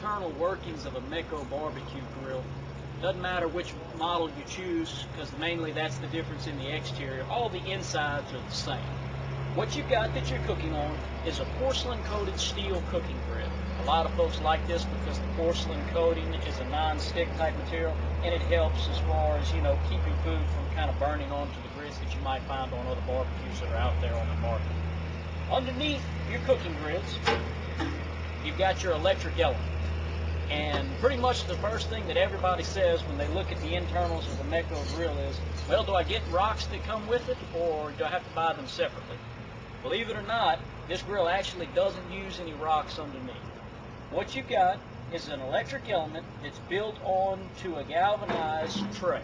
internal workings of a Meco barbecue grill, doesn't matter which model you choose, because mainly that's the difference in the exterior, all the insides are the same. What you've got that you're cooking on is a porcelain-coated steel cooking grill. A lot of folks like this because the porcelain coating is a non-stick type material, and it helps as far as, keeping food from kind of burning onto the grits that you might find on other barbecues that are out there on the market. Underneath your cooking grits, you've got your electric element. And pretty much the first thing that everybody says when they look at the internals of the Meco grill is, well, do I get rocks that come with it, or do I have to buy them separately? Believe it or not, this grill actually doesn't use any rocks underneath. What you've got is an electric element that's built onto a galvanized tray.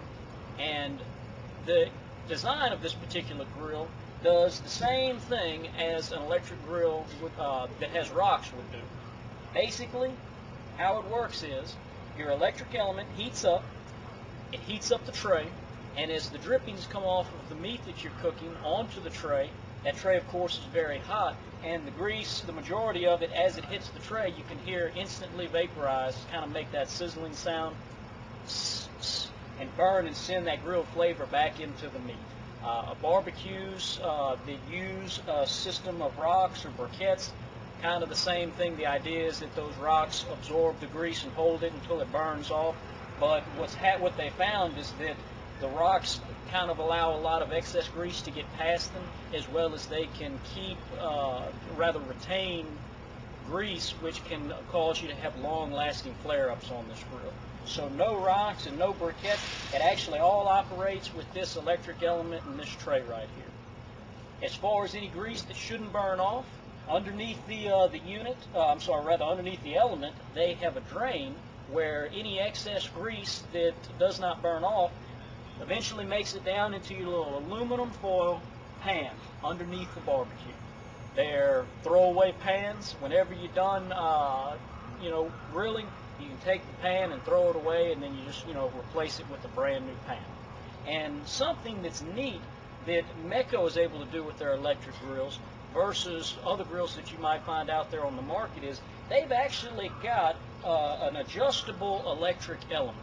And the design of this particular grill does the same thing as an electric grill that has rocks would do. Basically, how it works is your electric element heats up, it heats up the tray, and as the drippings come off of the meat that you're cooking onto the tray, that tray of course is very hot, and the grease, the majority of it, as it hits the tray, you can hear instantly vaporize, kind of make that sizzling sound, and burn and send that grill flavor back into the meat. Barbecues that use a system of rocks or briquettes, kind of the same thing. The idea is that those rocks absorb the grease and hold it until it burns off. But what they found is that the rocks kind of allow a lot of excess grease to get past them, as well as they can keep, retain grease, which can cause you to have long-lasting flare-ups on this grill. So no rocks and no briquettes. It actually all operates with this electric element and this tray right here. As far as any grease that shouldn't burn off, underneath the underneath the element, they have a drain where any excess grease that does not burn off eventually makes it down into your little aluminum foil pan underneath the barbecue. They're throwaway pans. Whenever you're done, grilling, you can take the pan and throw it away, and then you just, replace it with a brand new pan. And something that's neat that Meco is able to do with their electric grills versus other grills that you might find out there on the market is they've actually got an adjustable electric element.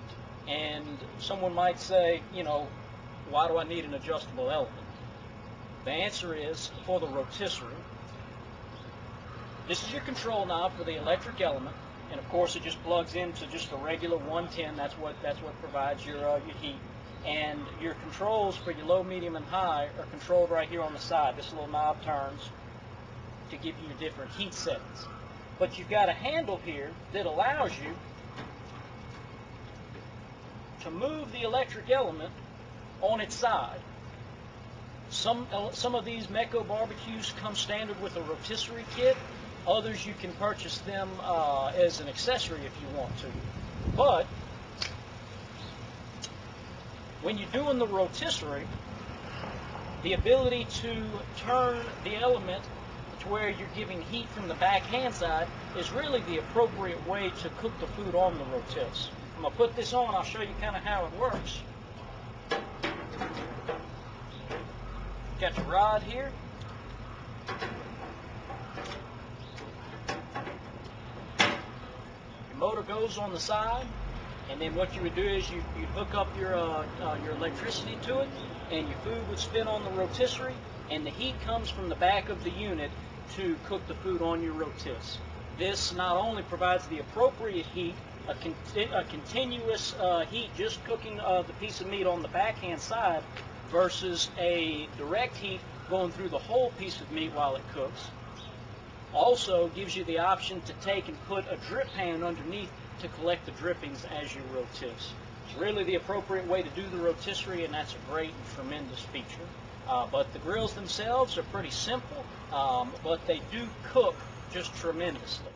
And someone might say, why do I need an adjustable element? The answer is for the rotisserie. This is your control knob for the electric element, and of course it just plugs into just a regular 110. That's what provides your heat. And your controls for your low, medium, and high are controlled right here on the side. This little knob turns to give you your different heat settings. But you've got a handle here that allows you to move the electric element on its side. Some of these Meco barbecues come standard with a rotisserie kit. Others you can purchase them as an accessory if you want to. But when you're doing the rotisserie, the ability to turn the element to where you're giving heat from the backhand side is really the appropriate way to cook the food on the rotis. I'm going to put this on. I'll show you kind of how it works. Got your rod here. Your motor goes on the side, and then what you would do is you'd hook up your electricity to it, and your food would spin on the rotisserie, and the heat comes from the back of the unit to cook the food on your rotis. This not only provides the appropriate heat, a continuous heat just cooking the piece of meat on the backhand side versus a direct heat going through the whole piece of meat while it cooks. Also gives you the option to take and put a drip pan underneath to collect the drippings as you rotis. It's really the appropriate way to do the rotisserie, and that's a great and tremendous feature. But the grills themselves are pretty simple, but they do cook just tremendously.